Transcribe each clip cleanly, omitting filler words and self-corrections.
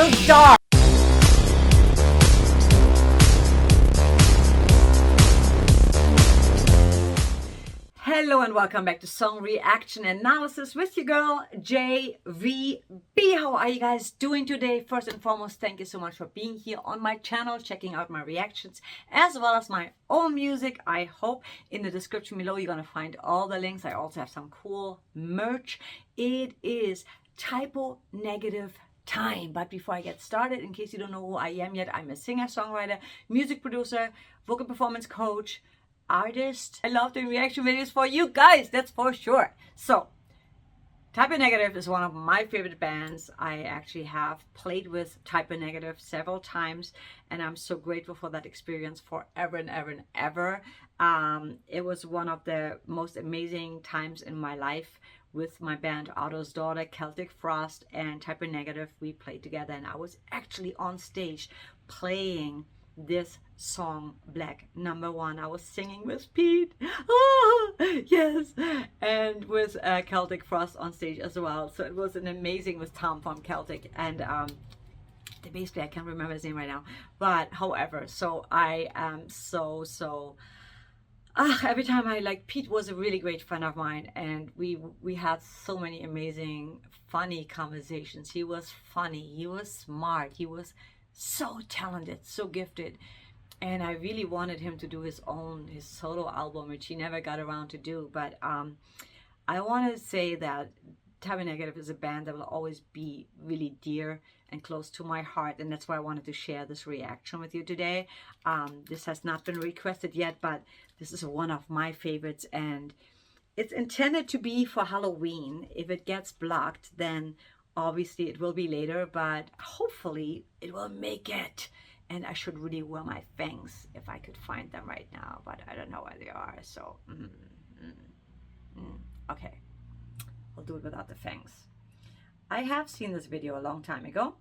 real dark. Hello and welcome back to Song Reaction Analysis with your girl JVB. How are you guys doing today? First and foremost, thank you so much for being here on my channel, checking out my reactions as well as my own music. I hope in the description below you're gonna find all the links. I also have some cool merch. It is Typo Negative time. But before I get started, in case you don't know who I am yet, I'm a singer, songwriter, music producer, vocal performance coach, artist. I love doing reaction videos for you guys, that's for sure. So Typo Negative is one of my favorite bands. I actually have played with Typo Negative several times, and I'm so grateful for that experience forever and ever and ever. It was one of the most amazing times in my life with my band Otto's Daughter, Celtic Frost, and Typo Negative. We played together, and I was actually on stage playing this song, Black #1. I was singing with Pete, yes, and with Celtic Frost on stage as well. So it was an amazing, with Tom from Celtic and the bass player, I can't remember his name right now, but however, so I am so every time Pete was a really great friend of mine, and we had so many amazing funny conversations. He was funny, he was smart, he was so talented, so gifted, and I really wanted him to do his solo album, which he never got around to do. But I want to say that Typo Negative is a band that will always be really dear and close to my heart, and that's why I wanted to share this reaction with you today. This has not been requested yet, but this is one of my favorites, and it's intended to be for Halloween. If it gets blocked, then obviously it will be later, but hopefully it will make it. And I should really wear my fangs if I could find them right now, but I don't know where they are. So okay, I'll do it without the fangs. I have seen this video a long time ago,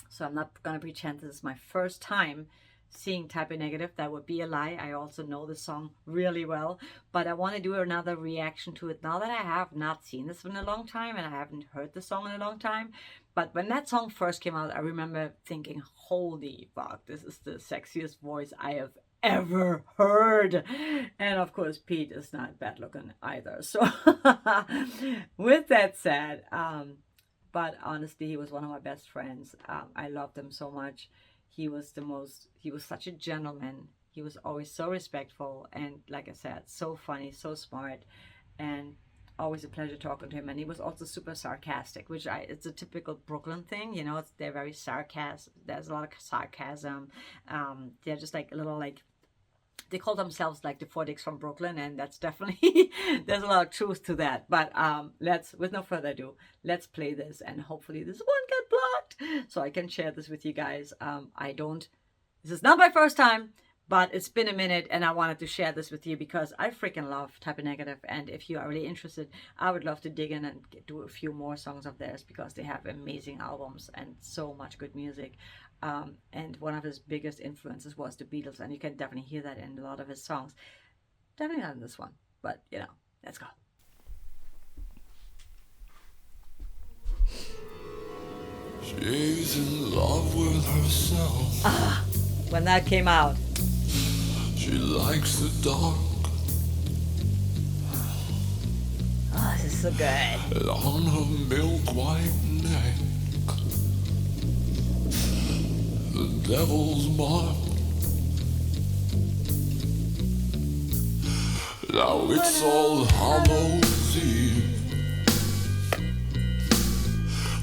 so I'm not gonna pretend this is my first time seeing Typo Negative. That would be a lie. I also know the song really well, but I want to do another reaction to it now that I have not seen this in a long time and I haven't heard the song in a long time. But when that song first came out, I remember thinking, holy fuck, this is the sexiest voice I have ever heard. And of course Pete is not bad looking either, so with that said, but honestly, he was one of my best friends. I loved him so much. He was such a gentleman. He was always so respectful, and like I said, so funny, so smart, and always a pleasure talking to him. And he was also super sarcastic, which it's a typical Brooklyn thing, you know. They're very sarcastic. There's a lot of sarcasm. They're just like a little, like, they call themselves like the Four Dicks from Brooklyn, and that's definitely there's a lot of truth to that. But with no further ado, let's play this, and hopefully this won't get blocked so I can share this with you guys. This is not my first time, but it's been a minute, and I wanted to share this with you because I freaking love Typo Negative. And if you are really interested, I would love to dig in and do a few more songs of theirs, because they have amazing albums and so much good music. And one of his biggest influences was the Beatles, and you can definitely hear that in a lot of his songs. Definitely not in this one, but you know, let's go. She's in love with herself. When that came out, she likes the dark. Oh, this is so good. And on her milk white neck, the devil's mark. Now it's All Hallows Eve.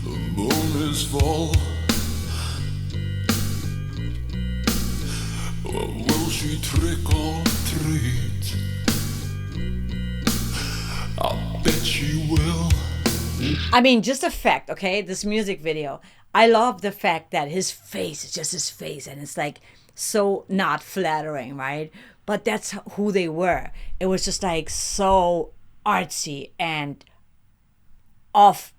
The moon is full. Will she trick or treat? I bet she will. I mean, just the fact, okay, this music video, I love the fact that his face is just his face, and it's like so not flattering, right? But that's who they were. It was just like so artsy and off,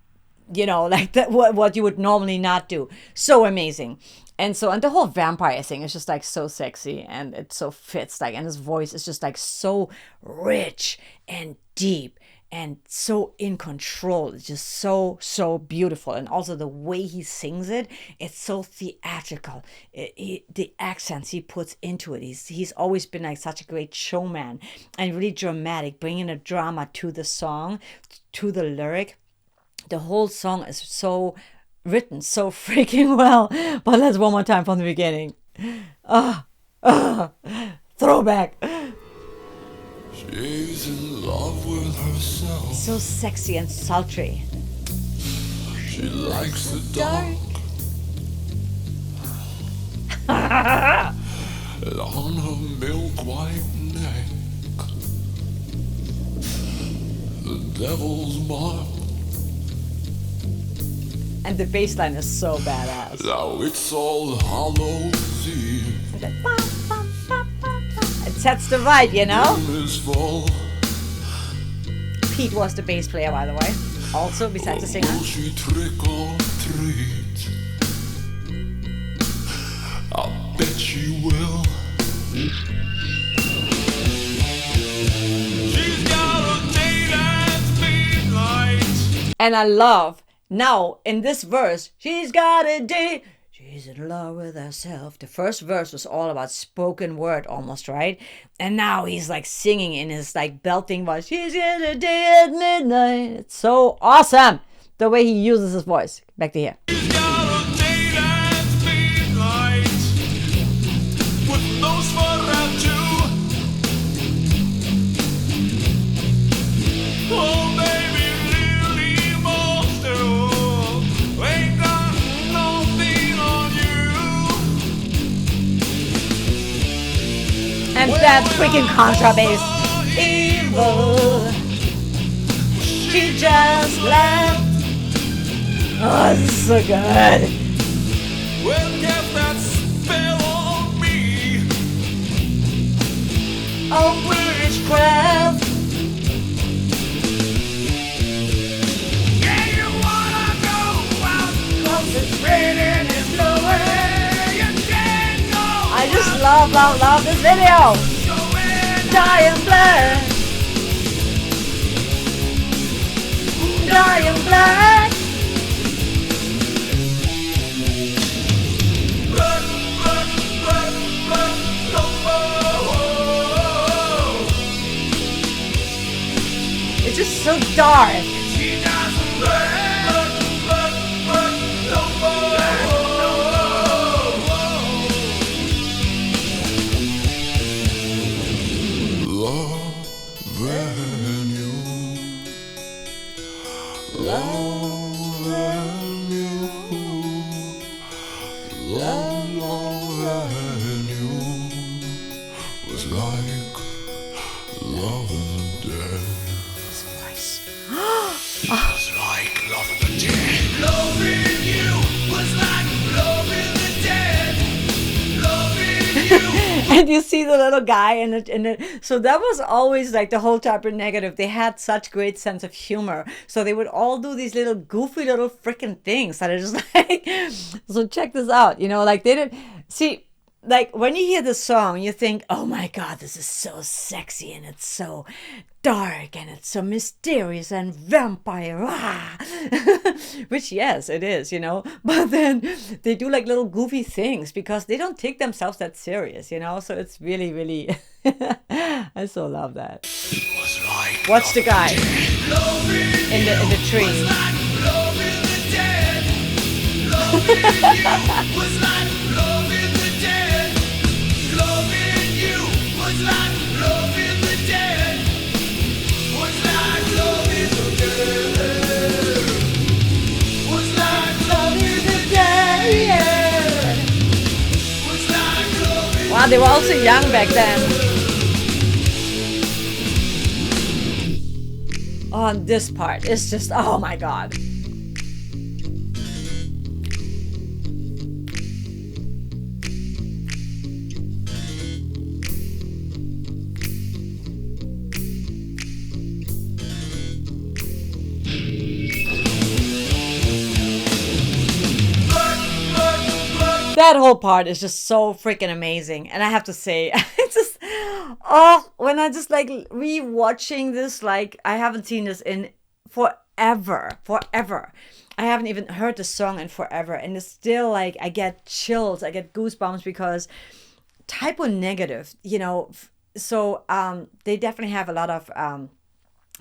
you know, like that, what you would normally not do. So amazing. And the whole vampire thing is just like so sexy, and it so fits, like, and his voice is just like so rich and deep and so in control. It's just so beautiful. And also the way he sings it, it's so theatrical. The accents he puts into it. He's always been like such a great showman and really dramatic, bringing a drama to the song, to the lyric. The whole song is so written so freaking well. But let's one more time from the beginning. Throwback. She's in love with herself. So sexy and sultry. She likes the dark. And on her milk white neck, the devil's mark. And the bass line is so badass. Now it's all Hallows Eve. It sets the vibe, you know? Room is full. Pete was the bass player, by the way. Also, besides the singer. Will she trick or treat? I bet she will. She's got a daylight midnight. And I love, now in this verse, she's got a day. She's in love with herself. The first verse was all about spoken word almost, right? And now he's like singing in his like belting voice. She's got a day at midnight. It's so awesome. The way he uses his voice. Back to here. She's got a daylight midnight. With those for her too. Oh baby, really monster. Ain't got nothing on you. And that freaking contrabass. Evil. She just left. Oh, this is so good. Well, cast that spell on me. Oh, witchcraft. Yeah, you wanna go out, 'cause it's raining, it's blowing. You can't go. I just love this video. Dying black. Dying black. Run, run, run, run, no more. It's just so dark. She doesn't run, run, run, run, no more. Loving you, loving you, loving you was like loving the dead. His voice. Was like loving the dead. Loving you was like loving the dead. Loving you. And you see the little guy in it. So that was always like the whole Typer Negative. They had such great sense of humor. So they would all do these little goofy little freaking things that are just like, so check this out. You know, like they didn't see, like when you hear the song, you think, oh my God, this is so sexy and it's so dark and it's so mysterious and vampire. Which, yes, it is, you know. But then they do like little goofy things because they don't take themselves that serious, you know. So it's really, really, I so love that. Was like Watch the guy in the tree. was like loving the dead. Loving you was like loving the dead. Loving you was like loving the dead. Was like loving the dead. Was like loving the dead. Was like loving. Wow, they were also young back then. On this part, it's just, oh my God. That whole part is just so freaking amazing. And I have to say, it's just, Oh, when I just like rewatching this, like I haven't seen this in forever. I haven't even heard the song in forever, and it's still like I get chills, I get goosebumps because typo negative, so they definitely have a lot of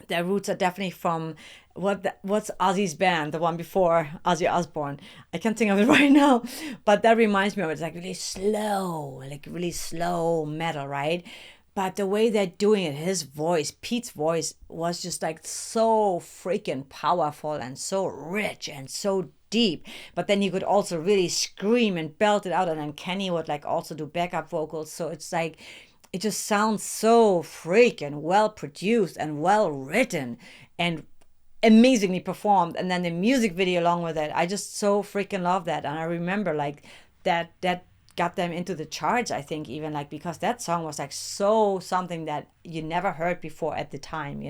their roots are definitely from what's Ozzy's band, the one before Ozzy Osbourne. I can't think of it right now, but that reminds me of it. It's like really slow metal, right? But the way they're doing it, his voice, Pete's voice, was just like so freaking powerful and so rich and so deep. But then he could also really scream and belt it out, and then Kenny would like also do backup vocals. So it's like it just sounds so freaking well produced and well written and amazingly performed. And then the music video along with it, I just so freaking love that. And I remember like that got them into the charts, I think, even like because that song was like so something that you never heard before at the time,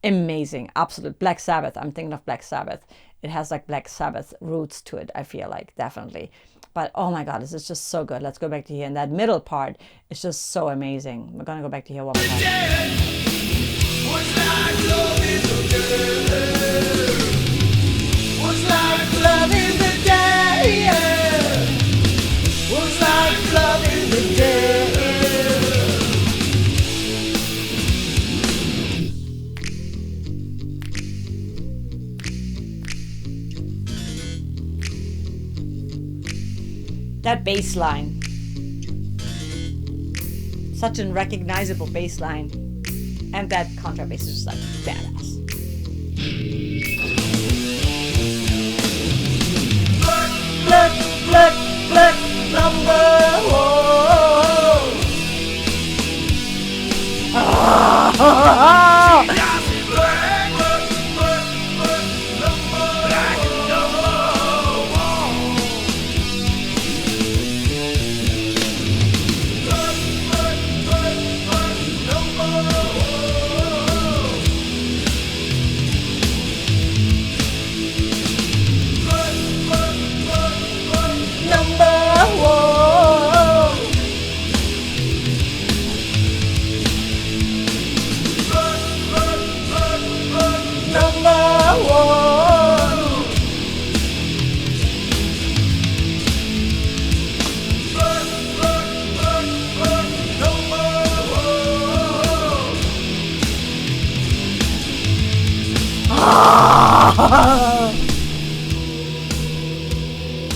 amazing, absolute. Black Sabbath, I'm thinking of Black Sabbath. It has like Black Sabbath roots to it, I feel like, definitely. But oh my god, this is just so good. Let's go back to here, and that middle part is just so amazing. We're gonna go back to here one more time. Was like loving the dead. Was like loving the dead. Was like loving the dead. That bass line, such a recognizable bass line, and that contrabass is just like badass. Look, number one.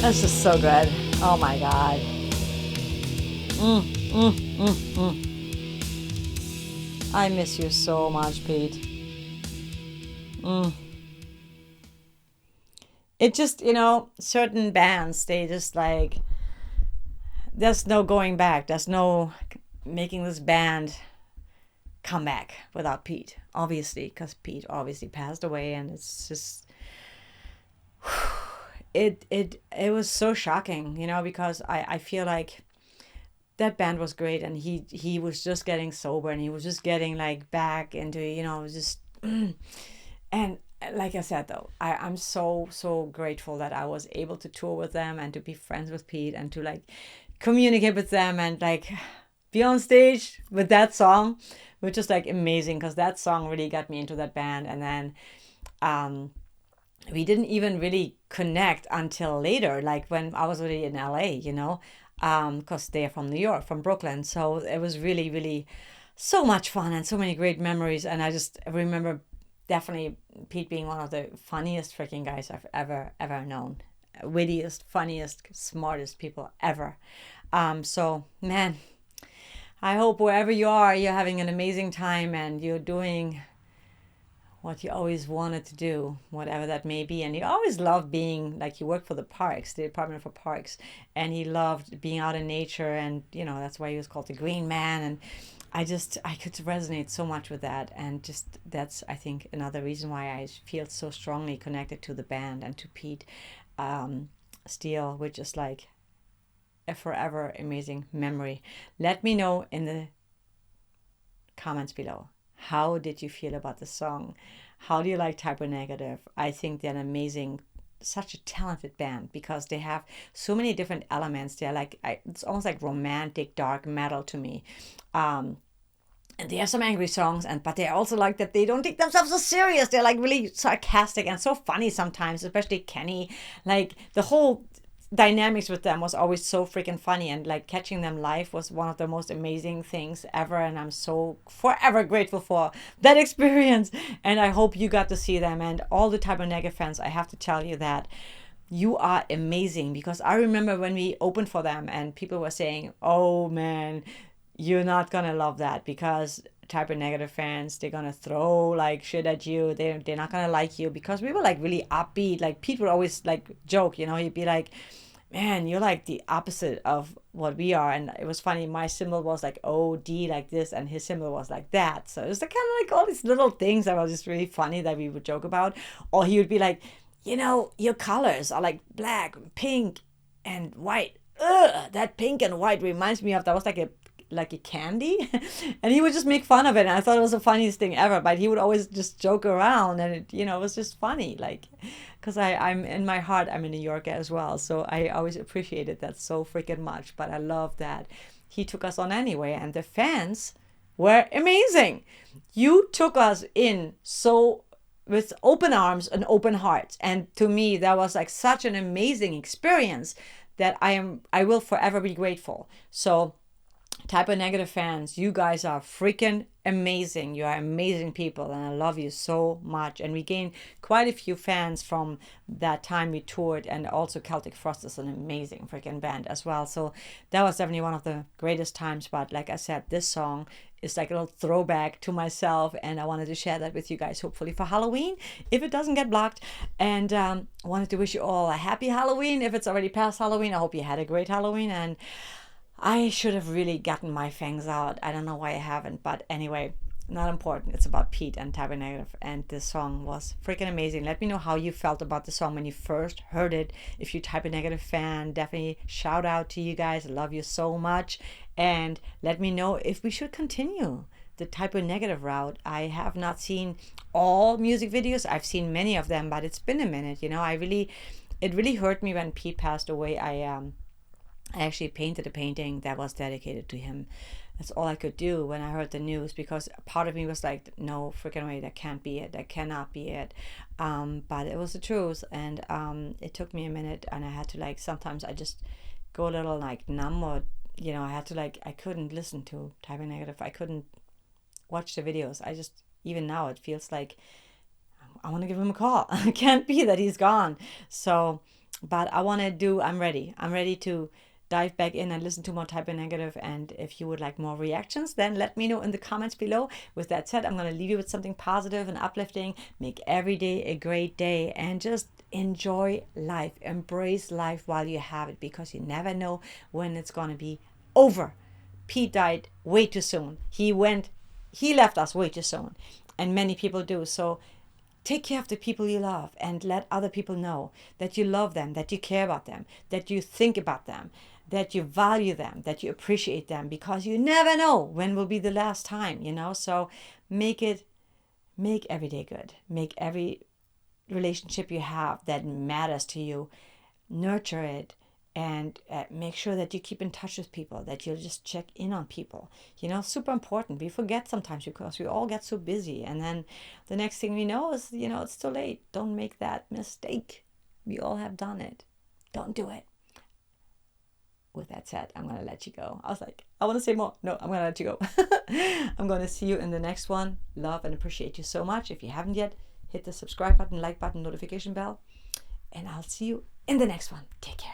That's just so good. Oh my god. I miss you so much, Pete. It just, certain bands, they just like, there's no going back. There's no making this band come back without Pete, obviously, because Pete obviously passed away, and it's just it was so shocking, because I feel like that band was great, and he was just getting sober, and he was just getting like back into just and like I said, though, I'm so grateful that I was able to tour with them and to be friends with Pete and to like communicate with them and like be on stage with that song, which is like amazing because that song really got me into that band. And then we didn't even really connect until later, like when I was already in LA, because they're from New York, from Brooklyn. So it was really, really so much fun and so many great memories. And I just remember definitely Pete being one of the funniest freaking guys I've ever known. Wittiest, funniest, smartest people ever. So man, I hope wherever you are, you're having an amazing time and you're doing what you always wanted to do, whatever that may be. And he always loved being, like, he worked for the parks, the Department for Parks, and he loved being out in nature, and that's why he was called the Green Man. And I could resonate so much with that, and just that's, I think, another reason why I feel so strongly connected to the band and to Pete Steele, which is like a forever amazing memory. Let me know in the comments below. How did you feel about the song? How do you like Typo Negative? I think they're an amazing, such a talented band because they have so many different elements. They're like, it's almost like romantic dark metal to me. and they have some angry songs, but they're also like that they don't take themselves so serious. They're like really sarcastic and so funny sometimes, especially Kenny. Like the whole dynamics with them was always so freaking funny, and like catching them live was one of the most amazing things ever, and I'm so forever grateful for that experience. And I hope you got to see them, and all the Type of Negative fans. I have to tell you that you are amazing, because I remember when we opened for them and people were saying, oh man, you're not gonna love that, because Type of Negative fans, they're gonna throw like shit at you. They're not gonna like you, because we were like really upbeat. Like Pete would always like joke, you know, he'd be like, man, you're like the opposite of what we are. And it was funny, my symbol was like OD like this, and his symbol was like that. So it was like kind of like all these little things that were just really funny that we would joke about. Or he would be like, you know, your colors are like black, pink, and white. Ugh, that pink and white reminds me of, that was like a candy. And he would just make fun of it, and I thought it was the funniest thing ever. But he would always just joke around, and it, you know, it was just funny, like, because I'm in my heart, I'm a New Yorker as well, so I always appreciated that so freaking much. But I love that he took us on anyway, and the fans were amazing. You took us in so with open arms and open hearts, and to me that was like such an amazing experience that I will forever be grateful. So Type of Negative fans, you guys are freaking amazing. You are amazing people, and I love you so much. And we gained quite a few fans from that time we toured, and also Celtic Frost is an amazing freaking band as well. So that was definitely one of the greatest times. But like I said, this song is like a little throwback to myself, and I wanted to share that with you guys, hopefully for Halloween, if it doesn't get blocked. And I wanted to wish you all a happy Halloween. If it's already past Halloween, I hope you had a great Halloween. And I should have really gotten my fangs out. I don't know why I haven't, but anyway, not important. It's about Pete and Type of Negative, and this song was freaking amazing. Let me know how you felt about the song when you first heard it. If you're Type of Negative fan, definitely shout out to you guys. I love you so much. And let me know if we should continue the Type of Negative route. I have not seen all music videos. I've seen many of them, but it's been a minute. You know, it really hurt me when Pete passed away. I actually painted a painting that was dedicated to him. That's all I could do when I heard the news, because part of me was like, no freaking way, that can't be it, that cannot be it. But it was the truth, and it took me a minute, and I had to like, sometimes I just go a little like numb, or you know, I had to like, I couldn't listen to Type of Negative, I couldn't watch the videos. I just, even now it feels like I want to give him a call. It can't be that he's gone. So, but I'm ready to dive back in and listen to more Type of Negative. And if you would like more reactions, then let me know in the comments below. With that said, I'm going to leave you with something positive and uplifting. Make every day a great day, and just enjoy life. Embrace life while you have it, because you never know when it's going to be over. Pete died way too soon. He left us way too soon, and many people do. So take care of the people you love, and let other people know that you love them, that you care about them, that you think about them, that you value them, that you appreciate them, because you never know when will be the last time, you know. So make every day good. Make every relationship you have that matters to you, nurture it, and make sure that you keep in touch with people, that you'll just check in on people. You know, super important. We forget sometimes, because we all get so busy, and then the next thing we know is, you know, it's too late. Don't make that mistake. We all have done it. Don't do it. With that said, I'm going to let you go. I was like, I want to say more. No, I'm going to let you go. I'm going to see you in the next one. Love and appreciate you so much. If you haven't yet, hit the subscribe button, like button, notification bell, and I'll see you in the next one. Take care.